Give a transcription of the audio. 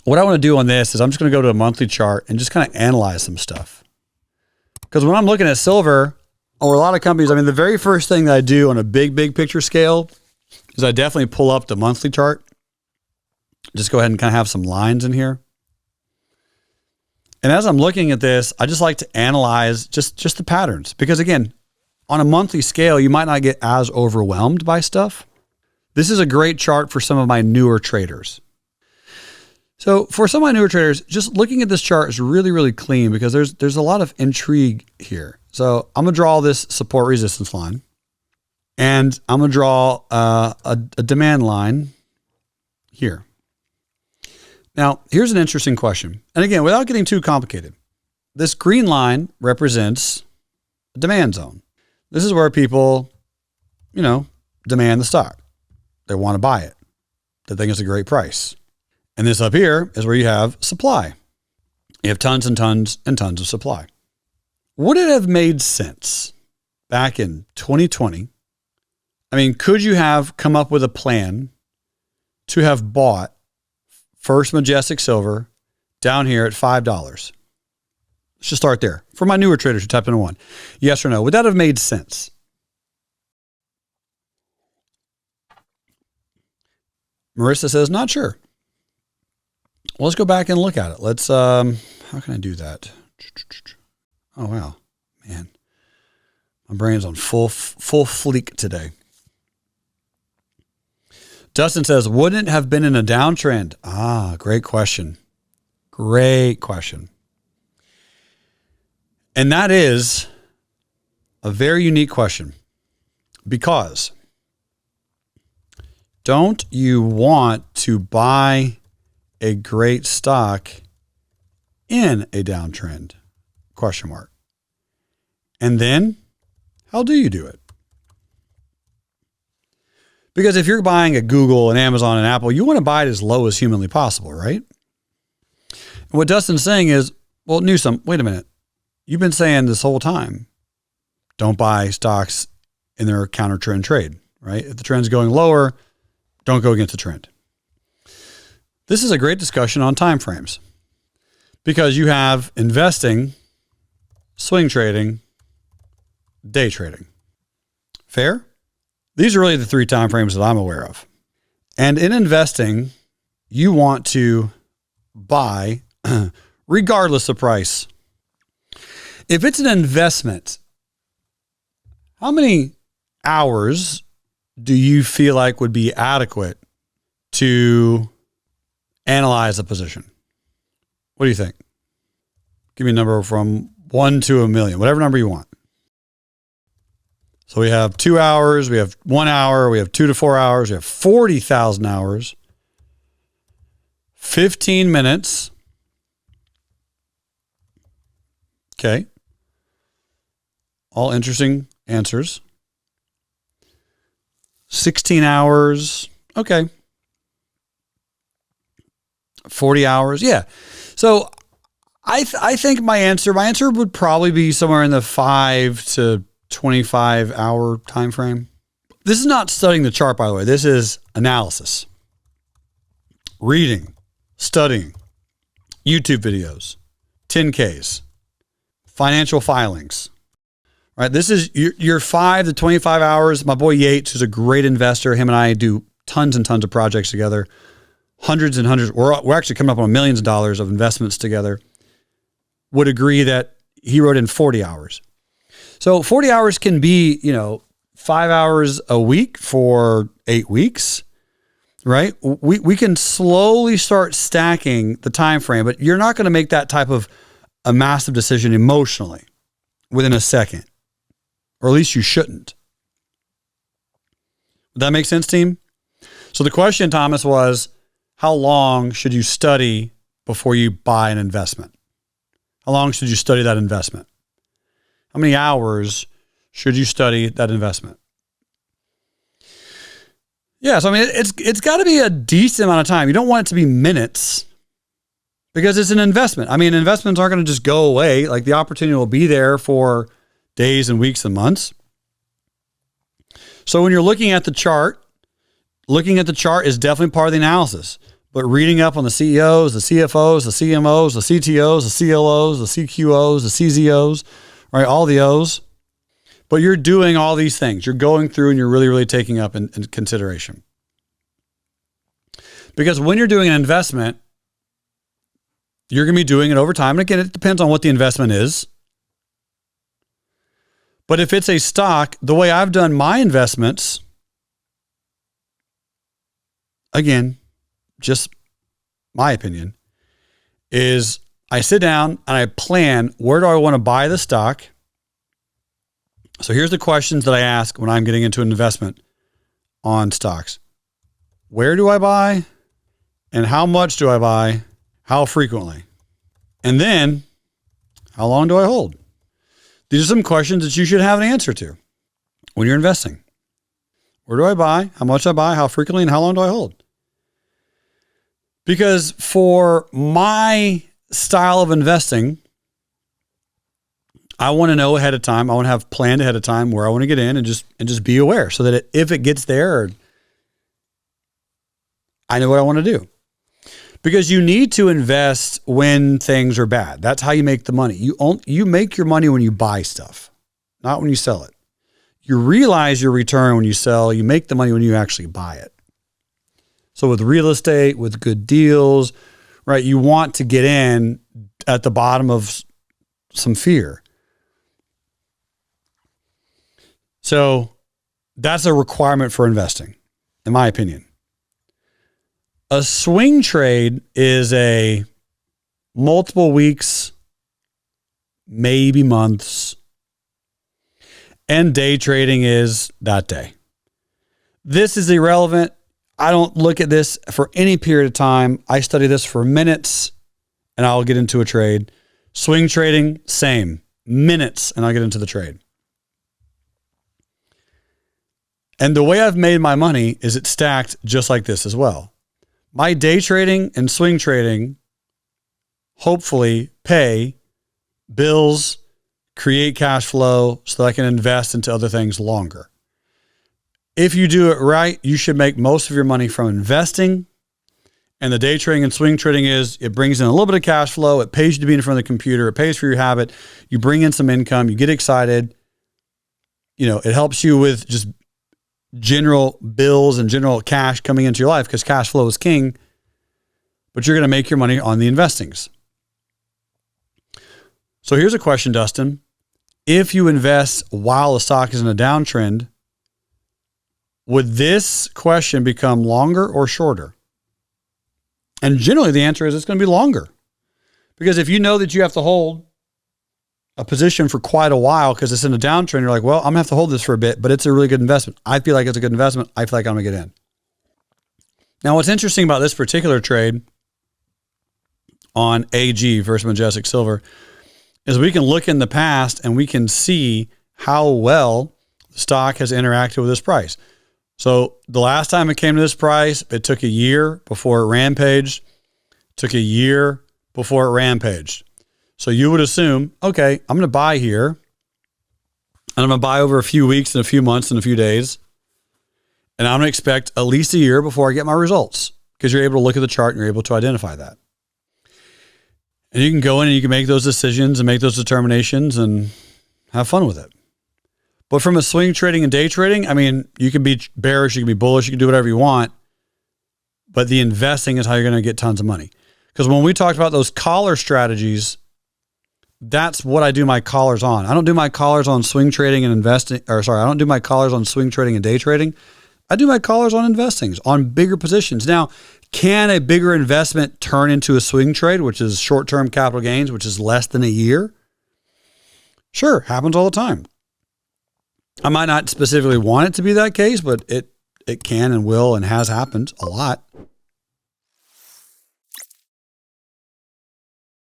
what I want to do on this is I'm just going to go to a monthly chart and just kind of analyze some stuff. Because when I'm looking at silver or a lot of companies, I mean, the very first thing that I do on a big picture scale is I definitely pull up the monthly chart. Just go ahead and kind of have some lines in here. And as I'm looking at this, I just like to analyze just the patterns. Because again, on a monthly scale, you might not get as overwhelmed by stuff. This is a great chart for some of my newer traders. So for some of my newer traders, just looking at this chart is really clean because there's a lot of intrigue here. So I'm going to draw this support resistance line, and I'm going to draw a demand line here. Now, here's an interesting question. And again, without getting too complicated, this green line represents a demand zone. This is where people, demand the stock. They want to buy it. They think it's a great price. And this up here is where you have supply. You have tons and tons and tons of supply. Would it have made sense back in 2020? I mean, could you have come up with a plan to have bought First Majestic Silver down here at $5? Let's just start there. For my newer traders who typed in a 1, yes or no, would that have made sense? Marissa says, not sure. Well, let's go back and look at it. Let's, how can I do that? Oh, wow, man. My brain's on full fleek today. Dustin says, wouldn't it have been in a downtrend? Ah, great question. Great question. And that is a very unique question because don't you want to buy a great stock in a downtrend? Question mark. And then how do you do it? Because if you're buying at Google and Amazon and Apple, you want to buy it as low as humanly possible, right? And what Dustin's saying is, well, Newsome, wait a minute. You've been saying this whole time, don't buy stocks in their counter trend trade, right? If the trend's going lower, don't go against the trend. This is a great discussion on time frames because you have investing, swing trading, day trading. Fair? These are really the 3 time frames that I'm aware of. And in investing, you want to buy regardless of price. If it's an investment, how many hours do you feel like would be adequate to analyze a position? What do you think? Give me a number from 1 to 1,000,000, whatever number you want. So we have 2 hours, we have 1 hour, we have 2 to 4 hours, we have 40,000 hours, 15 minutes. Okay. All interesting answers. 16 hours. Okay. 40 hours. Yeah. So I think my answer would probably be somewhere in the 5 to 25 hour time frame. This is not studying the chart, by the way. This is analysis, reading, studying, YouTube videos, 10Ks, financial filings, right? This is your 5 to 25 hours. My boy Yates, who's a great investor, him and I do tons and tons of projects together, hundreds and hundreds. We're actually coming up on millions of dollars of investments together. Would agree that he wrote in 40 hours. So 40 hours can be, 5 hours a week for 8 weeks, right? We can slowly start stacking the time frame, but you're not going to make that type of a massive decision emotionally within a second, or at least you shouldn't. Does that make sense, team? So the question, Thomas, was how long should you study before you buy an investment? How long should you study that investment? How many hours should you study that investment? Yeah, so I mean, it's got to be a decent amount of time. You don't want it to be minutes because it's an investment. I mean, investments aren't going to just go away. Like the opportunity will be there for days and weeks and months. So when you're looking at the chart is definitely part of the analysis. but reading up on the CEOs, the CFOs, the CMOs, the CTOs, the CLOs, the CQOs, the CZOs, right? All the O's. But you're doing all these things. You're going through and you're really, really taking up in consideration. Because when you're doing an investment, you're going to be doing it over time. And again, it depends on what the investment is. But if it's a stock, the way I've done my investments, again, just my opinion, is I sit down and I plan, where do I want to buy the stock? So here's the questions that I ask when I'm getting into an investment on stocks. Where do I buy? And how much do I buy? How frequently? And then, how long do I hold? These are some questions that you should have an answer to when you're investing. Where do I buy? How much I buy? How frequently? And how long do I hold? Because for my style of investing, I want to know ahead of time. I want to have planned ahead of time where I want to get in and just be aware so that if it gets there, I know what I want to do. Because you need to invest when things are bad. That's how you make the money. You make your money when you buy stuff, not when you sell it. You realize your return when you sell. You make the money when you actually buy it. So with real estate, with good deals, right, you want to get in at the bottom of some fear. So that's a requirement for investing, in my opinion. A swing trade is a multiple weeks, maybe months, and day trading is that day. This is irrelevant. I don't look at this for any period of time. I study this for minutes and I'll get into a trade. Swing trading, same. Minutes and I'll get into the trade. And the way I've made my money is it's stacked just like this as well. My day trading and swing trading hopefully pay bills, create cash flow so that I can invest into other things longer. If you do it right, you should make most of your money from investing. And the day trading and swing trading is it brings in a little bit of cash flow. It pays you to be in front of the computer. It pays for your habit. You bring in some income. You get excited. You know, it helps you with just general bills and general cash coming into your life because cash flow is king, but you're going to make your money on the investings. So here's a question, Dustin. If you invest while the stock is in a downtrend, would this question become longer or shorter? And generally the answer is it's going to be longer because if you know that you have to hold a position for quite a while because it's in a downtrend, you're like, well, I'm going to have to hold this for a bit, but it's a really good investment. I feel like it's a good investment. I feel like I'm going to get in. Now, what's interesting about this particular trade on AG versus Majestic Silver is we can look in the past and we can see how well the stock has interacted with this price. So the last time it came to this price, it took a year before it rampaged, took a year before it rampaged. So you would assume, okay, I'm going to buy here and I'm going to buy over a few weeks and a few months and a few days. And I'm going to expect at least a year before I get my results because you're able to look at the chart and you're able to identify that. And you can go in and you can make those decisions and make those determinations and have fun with it. But from a swing trading and day trading, I mean, you can be bearish, you can be bullish, you can do whatever you want. But the investing is how you're going to get tons of money. Because when we talked about those collar strategies, that's what I do my collars on. I don't do my collars on swing trading and investing, I don't do my collars on swing trading and day trading. I do my collars on investings, on bigger positions. Now, can a bigger investment turn into a swing trade, which is short-term capital gains, which is less than a year? Sure, happens all the time. I might not specifically want it to be that case, but it can and will and has happened a lot.